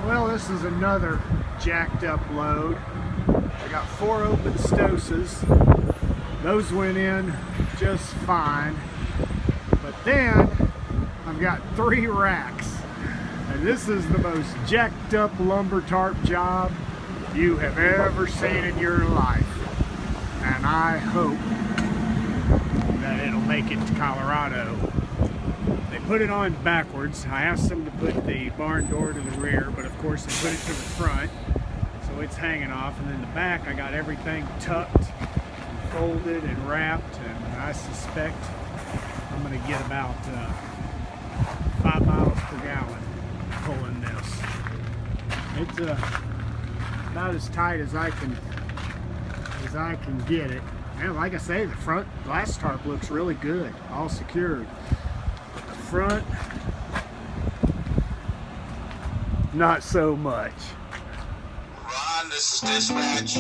Well, this is another jacked up load. I got 4 open stoses. Those went in just fine. But then I've got 3 racks. And this is the most jacked up lumber tarp job you have ever seen in your life. And I hope that it'll make it to Colorado. They put it on backwards. I asked them to put the barn door to the rear, but of course they put it to the front, so it's hanging off. And then the back, I got everything tucked, and folded, and wrapped, and I suspect I'm going to get about 5 miles per gallon pulling this. It's about as tight as I can get it. And like I say, the front glass tarp looks really good, all secured. Front, not so much. Ron, this is dispatch.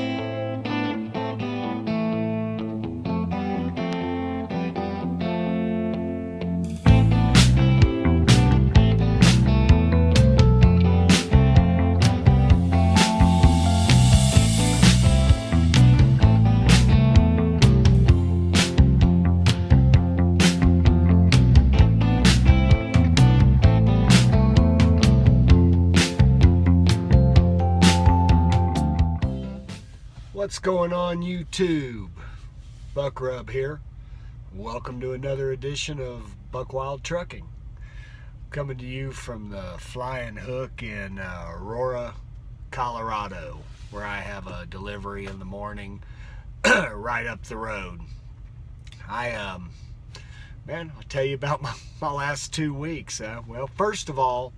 What's going on YouTube? Buck Rub here. Welcome to another edition of Buck Wild Trucking. Coming to you from the Flying Hook in Aurora, Colorado, where I have a delivery in the morning right up the road. Man, I'll tell you about my last 2 weeks. Well, first of all,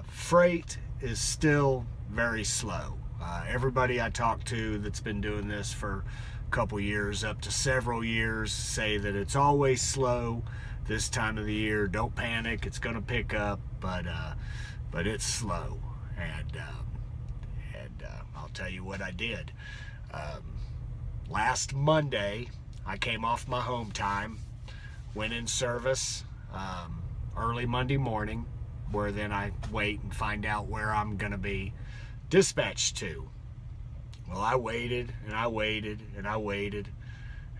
freight is still very slow. Everybody I talk to that's been doing this for a couple years, up to several years, say that it's always slow this time of the year. Don't panic, it's going to pick up, but it's slow. And I'll tell you what I did. Last Monday, I came off my home time, went in service early Monday morning, where then I wait and find out where I'm going to be dispatched to. Well, I waited and I waited and I waited,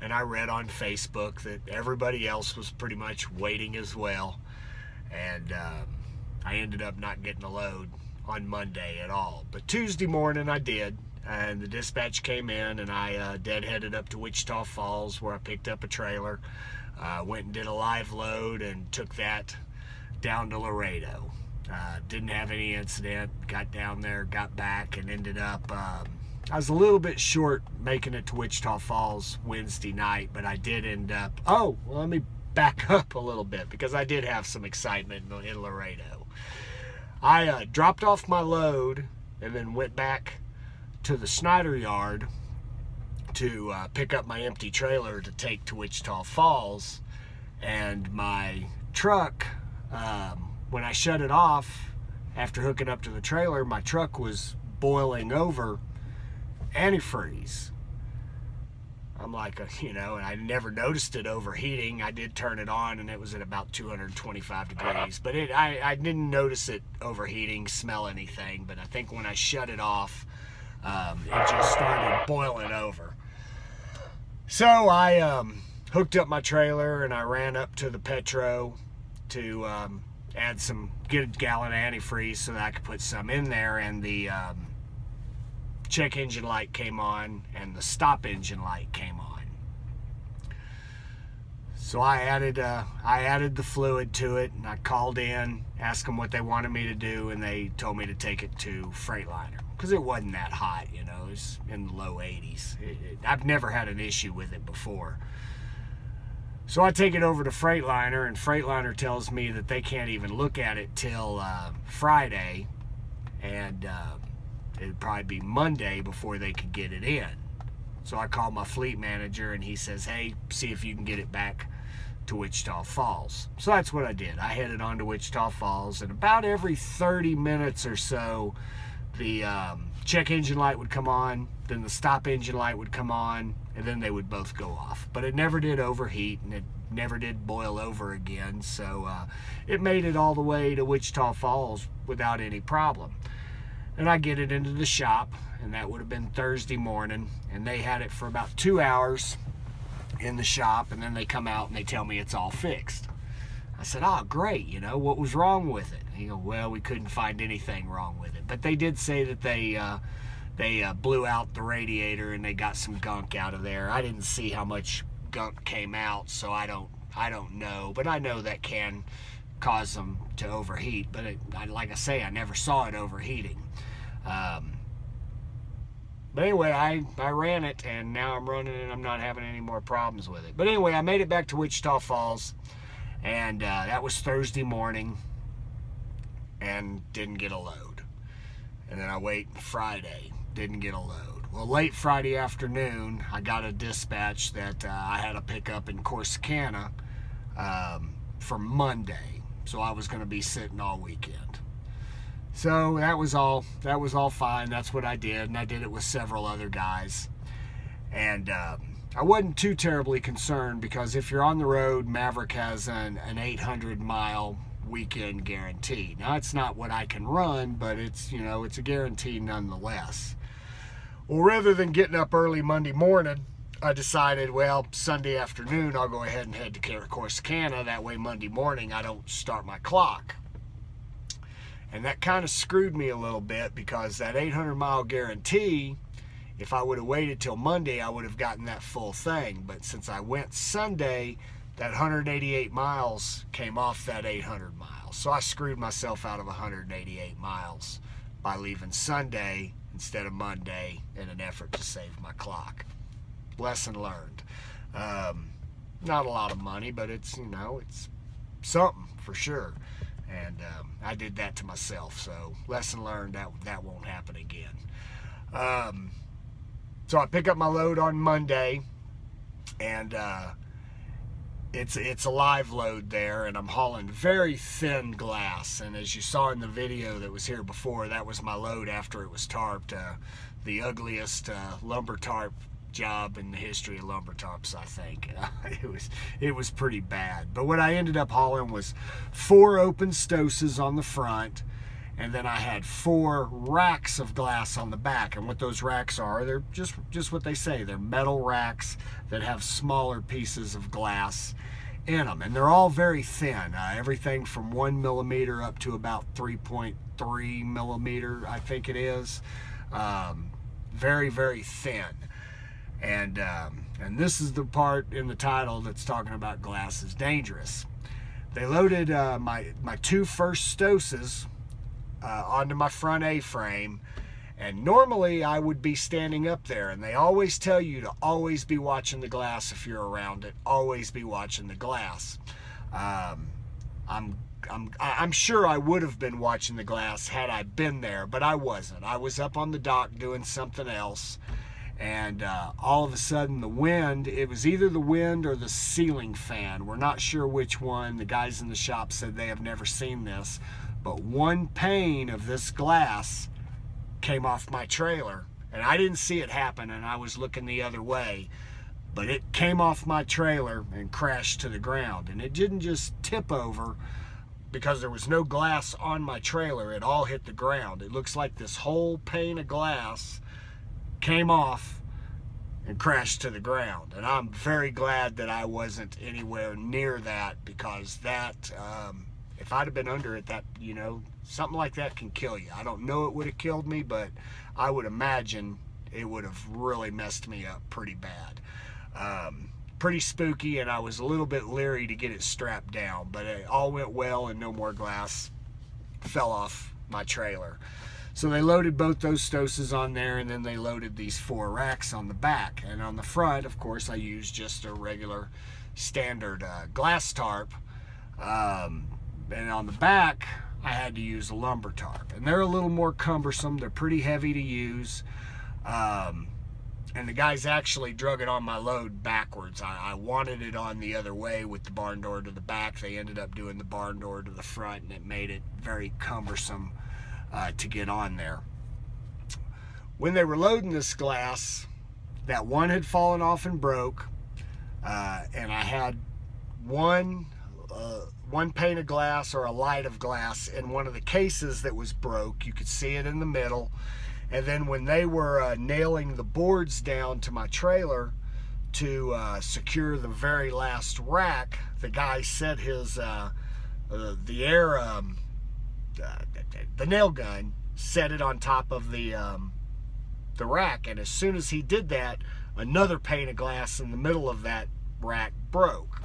and I read on Facebook that everybody else was pretty much waiting as well, and I ended up not getting a load on Monday at all. But Tuesday morning I did, and the dispatch came in, and I deadheaded up to Wichita Falls, where I picked up a trailer, went and did a live load and took that down to Laredo. Didn't have any incident, got down there, got back, and ended up, I was a little bit short making it to Wichita Falls Wednesday night, but I did end up, well, let me back up a little bit, because I did have some excitement in Laredo. I dropped off my load and then went back to the Snyder yard to pick up my empty trailer to take to Wichita Falls, and my truck, when I shut it off after hooking up to the trailer, my truck was boiling over antifreeze. I'm like, and I never noticed it overheating. I did turn it on, and it was at about 225 degrees, but I didn't notice it overheating, smell anything. But I think when I shut it off, it just started boiling over. So I hooked up my trailer, and I ran up to the Petro to get a gallon of antifreeze so that I could put some in there, and the check engine light came on and the stop engine light came on. So I added the fluid to it, and I called in, asked them what they wanted me to do, and they told me to take it to Freightliner, because it wasn't that hot, it was in the low 80s. I've never had an issue with it before. So I take it over to Freightliner, and Freightliner tells me that they can't even look at it till Friday, and it'd probably be Monday before they could get it in. So I called my fleet manager, and he says, hey, see if you can get it back to Wichita Falls. So that's what I did. I headed on to Wichita Falls, and about every 30 minutes or so, the check engine light would come on, then the stop engine light would come on, and then they would both go off. But it never did overheat, and it never did boil over again, so it made it all the way to Wichita Falls without any problem. And I get it into the shop, and that would have been Thursday morning, and they had it for about 2 hours in the shop, and then they come out and they tell me it's all fixed. I said, oh, great, you know, what was wrong with it? And he goes, well, we couldn't find anything wrong with it. But they did say that they blew out the radiator and they got some gunk out of there. I didn't see how much gunk came out, so I don't know. But I know that can cause them to overheat. But like I say, I never saw it overheating. But anyway, I ran it, and now I'm running and I'm not having any more problems with it. But anyway, I made it back to Wichita Falls, and that was Thursday morning, and didn't get a load. And then I wait Friday, didn't get a load. Well, late Friday afternoon, I got a dispatch that I had to pick up in Corsicana for Monday. So I was going to be sitting all weekend. So that was all fine. That's what I did, and I did it with several other guys. And I wasn't too terribly concerned, because if you're on the road, Maverick has an 800-mile weekend guarantee. Now, it's not what I can run, but it's, you know, it's a guarantee nonetheless. Well, rather than getting up early Monday morning, I decided, well, Sunday afternoon I'll go ahead and head to Corsicana. That way Monday morning I don't start my clock. And that kind of screwed me a little bit, because that 800-mile guarantee, if I would have waited till Monday, I would have gotten that full thing. But since I went Sunday, that 188 miles came off that 800 miles. So I screwed myself out of 188 miles by leaving Sunday instead of Monday in an effort to save my clock. Lesson learned. Not a lot of money, but it's, you know, it's something for sure. And I did that to myself. So lesson learned, that won't happen again. So I pick up my load on Monday, and it's a live load there, and I'm hauling very thin glass. And as you saw in the video that was here before, that was my load after it was tarped. The ugliest lumber tarp job in the history of lumber tarps, I think. It was pretty bad. But what I ended up hauling was 4 open stoses on the front, and then I had 4 racks of glass on the back. And what those racks are, they're just what they say. They're metal racks that have smaller pieces of glass in them, and they're all very thin. Everything from 1 millimeter up to about 3.3 millimeter, I think it is. Very, very thin. And this is the part in the title that's talking about glass is dangerous. They loaded my 2 first stoses onto my front A-frame, and normally I would be standing up there, and they always tell you to always be watching the glass if you're around it. Always be watching the glass. I'm sure I would have been watching the glass had I been there, but I wasn't. I was up on the dock doing something else. And all of a sudden the wind, it was either the wind or the ceiling fan. We're not sure which one. The guys in the shop said they have never seen this. But one pane of this glass came off my trailer. And I didn't see it happen, and I was looking the other way. But it came off my trailer and crashed to the ground. And it didn't just tip over because there was no glass on my trailer. It all hit the ground. It looks like this whole pane of glass came off and crashed to the ground. And I'm very glad that I wasn't anywhere near that, because that, if I'd have been under it, that, you know, something like that can kill you. I don't know it would have killed me, but I would imagine it would have really messed me up pretty bad. Pretty spooky, and I was a little bit leery to get it strapped down, but it all went well, and no more glass fell off my trailer. So they loaded both those stoses on there, and then they loaded these 4 racks on the back. And on the front, of course, I used just a regular standard glass tarp. And on the back, I had to use a lumber tarp. And they're a little more cumbersome. They're pretty heavy to use. And the guys actually drug it on my load backwards. I wanted it on the other way with the barn door to the back. They ended up doing the barn door to the front, and it made it very cumbersome to get on there. When they were loading this glass, that one had fallen off and broke, and I had one one pane of glass or a light of glass in one of the cases that was broke. You could see it in the middle. And then when they were nailing the boards down to my trailer to secure the very last rack, the guy set his the nail gun, set it on top of the rack, and as soon as he did that, another pane of glass in the middle of that rack broke.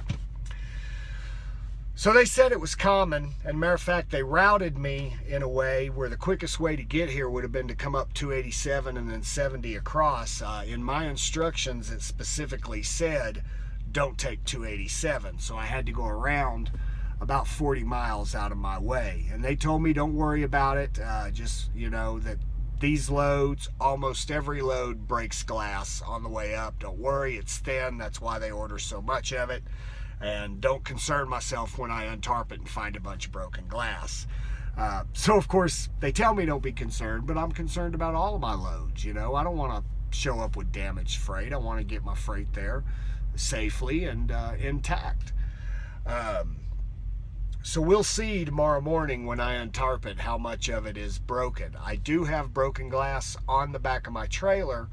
So they said it was common, and matter of fact, they routed me in a way where the quickest way to get here would have been to come up 287 and then 70 across. In my instructions, it specifically said, don't take 287. So I had to go around about 40 miles out of my way. And they told me, don't worry about it. Just, you know, that these loads, almost every load breaks glass on the way up. Don't worry, it's thin. That's why they order so much of it. And don't concern myself when I untarp it and find a bunch of broken glass. So of course they tell me don't be concerned, but I'm concerned about all of my loads. You know, I don't want to show up with damaged freight. I want to get my freight there safely and intact. So we'll see tomorrow morning when I untarp it how much of it is broken. I do have broken glass on the back of my trailer.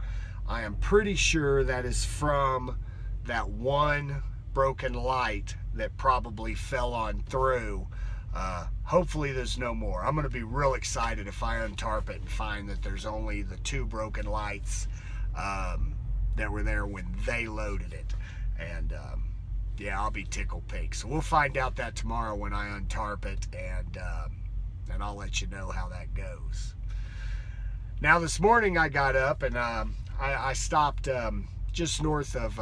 I am pretty sure that is from that one broken light that probably fell on through. Hopefully there's no more. I'm going to be real excited if I untarp it and find that there's only the 2 broken lights that were there when they loaded it. And yeah, I'll be tickled pink. So we'll find out that tomorrow when I untarp it, and I'll let you know how that goes. Now this morning I got up and I stopped just north of,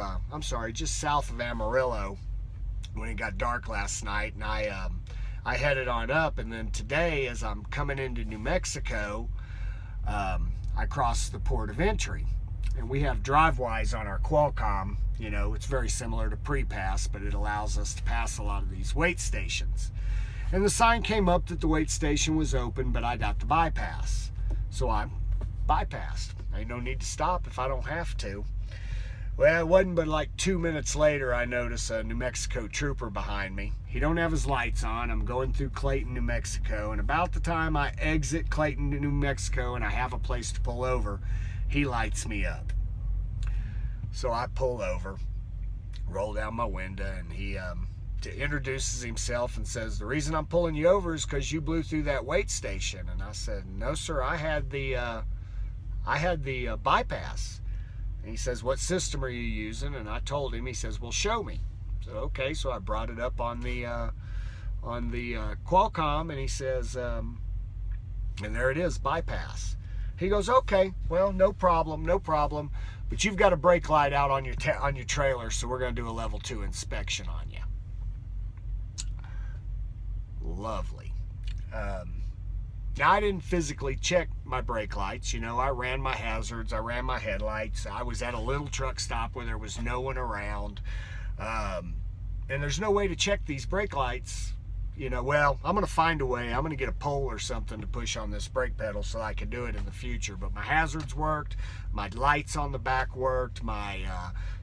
just south of Amarillo when it got dark last night, and I headed on up. And then today, as I'm coming into New Mexico, I crossed the port of entry, and we have drive-wise on our Qualcomm. You know, it's very similar to pre-pass, but it allows us to pass a lot of these weight stations. And the sign came up that the weight station was open, but I got the bypass, so I bypassed. Ain't no need to stop if I don't have to. Well, it wasn't but like 2 minutes later I noticed a New Mexico trooper behind me. He don't have his lights on. I'm going through Clayton, New Mexico, and about the time I exit Clayton, New Mexico, and I have a place to pull over, he lights me up. So I pull over, roll down my window, and he introduces himself and says, the reason I'm pulling you over is because you blew through that weight station. And I said, no sir, I had the bypass. And he says, what system are you using? And I told him. He says, well, show me. So okay, so I brought it up on the Qualcomm, and he says, and there it is, bypass. He goes, okay, well, no problem, but you've got a brake light out on your trailer, so we're going to do a level 2 inspection on you. Lovely. Now, I didn't physically check my brake lights. You know, I ran my hazards. I ran my headlights. I was at a little truck stop where there was no one around. And there's no way to check these brake lights. You know, well, I'm going to find a way. I'm going to get a pole or something to push on this brake pedal so I can do it in the future. But my hazards worked. My lights on the back worked. My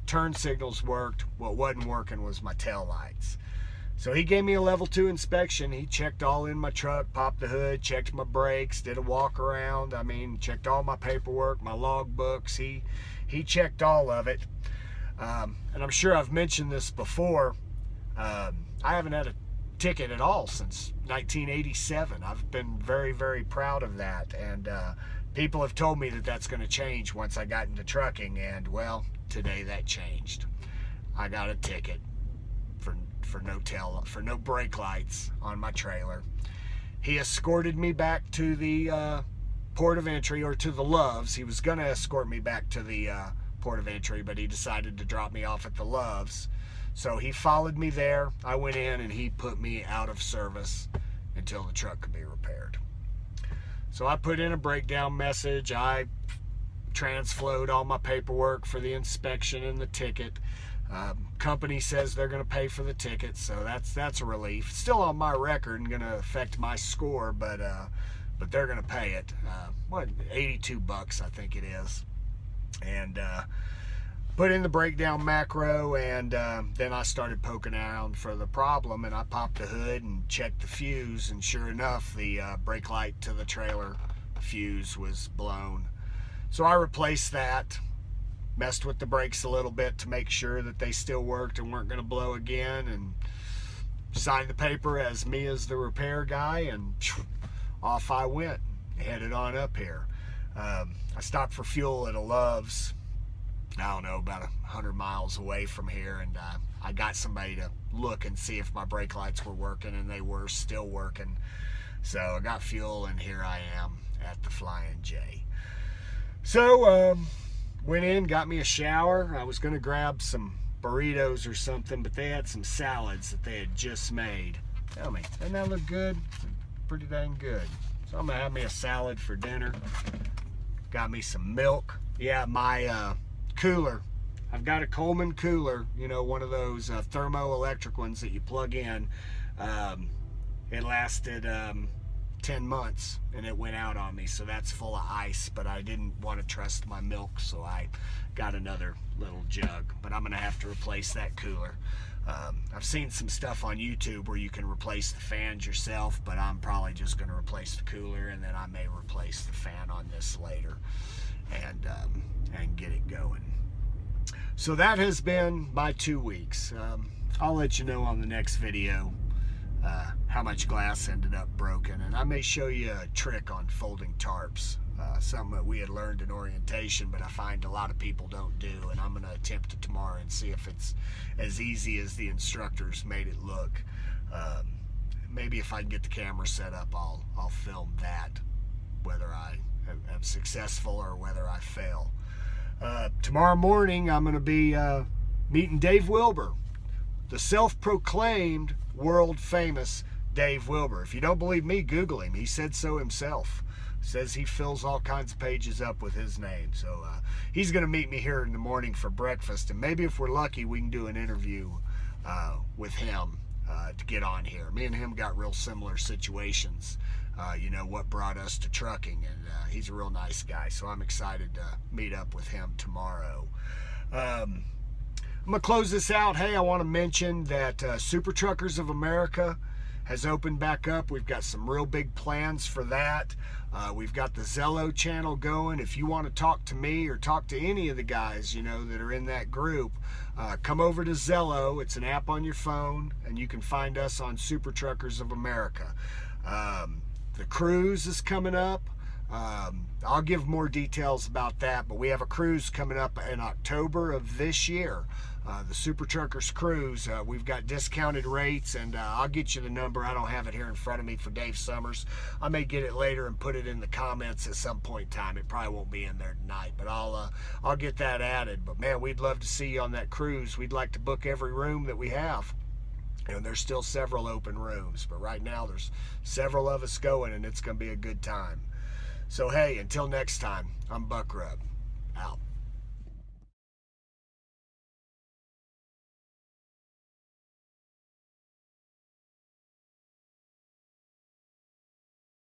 turn signals worked. What wasn't working was my tail lights. So he gave me a level 2 inspection. He checked all in my truck, popped the hood, checked my brakes, did a walk around. I mean, checked all my paperwork, my log books. He checked all of it. And I'm sure I've mentioned this before. I haven't had a ticket at all since 1987. I've been very, very proud of that. And people have told me that that's going to change once I got into trucking. And well, today that changed. I got a ticket for no brake lights on my trailer. He escorted me back to the port of entry, or to the Loves. He was going to escort me back to the port of entry, but he decided to drop me off at the Loves. So he followed me there. I went in and he put me out of service until the truck could be repaired. So I put in a breakdown message. I transflowed all my paperwork for the inspection and the ticket. Company says they're going to pay for the ticket, so that's a relief. It's still on my record and going to affect my score, but they're going to pay it. $82 I think it is. And put in the breakdown macro, and then I started poking around for the problem, and I popped the hood and checked the fuse, and sure enough, the brake light to the trailer fuse was blown. So I replaced that, messed with the brakes a little bit to make sure that they still worked and weren't going to blow again, and signed the paper as me as the repair guy, and off I went, headed on up here. I stopped for fuel at a Love's, I don't know, about 100 miles away from here, and I got somebody to look and see if my brake lights were working, and they were still working. So I got fuel, and here I am at the Flying J. So went in, got me a shower. I was going to grab some burritos or something, but they had some salads that they had just made. Tell me, doesn't that look good? Pretty dang good. So I'm going to have me a salad for dinner. Got me some milk. Yeah, my cooler. I've got a Coleman cooler, you know, one of those thermoelectric ones that you plug in. It lasted 10 months and it went out on me, so that's full of ice, but I didn't want to trust my milk, so I got another little jug, but I'm gonna have to replace that cooler. I've seen some stuff on YouTube where you can replace the fans yourself, but I'm probably just gonna replace the cooler, and then I may replace the fan on this later and get it going. So that has been my 2 weeks. I'll let you know on the next video how much glass ended up broken, and I may show you a trick on folding tarps, something that we had learned in orientation, but I find a lot of people don't do, and I'm going to attempt it tomorrow and see if it's as easy as the instructors made it look. Maybe if I can get the camera set up, I'll film that, whether I am successful or whether I fail. Tomorrow morning I'm going to be meeting Dave Wilber, the self-proclaimed world famous Dave Wilber. If you don't believe me, Google him. He said so himself. Says he fills all kinds of pages up with his name. So he's going to meet me here in the morning for breakfast, and maybe if we're lucky, we can do an interview with him to get on here. Me and him got real similar situations. You know, what brought us to trucking, and he's a real nice guy, so I'm excited to meet up with him tomorrow. I'm going to close this out. Hey, I want to mention that Super Truckers of America has opened back up. We've got some real big plans for that. We've got the Zello channel going. If you want to talk to me or talk to any of the guys, you know, that are in that group, come over to Zello. It's an app on your phone, and you can find us on Super Truckers of America. The cruise is coming up. I'll give more details about that, but we have a cruise coming up in October of this year. The Super Truckers Cruise. We've got discounted rates, and I'll get you the number. I don't have it here in front of me for Dave Summers. I may get it later and put it in the comments at some point in time. It probably won't be in there tonight, but I'll get that added. But man, we'd love to see you on that cruise. We'd like to book every room that we have. And there's still several open rooms, but right now there's several of us going, and it's going to be a good time. So hey, until next time, I'm Buck Rub, out.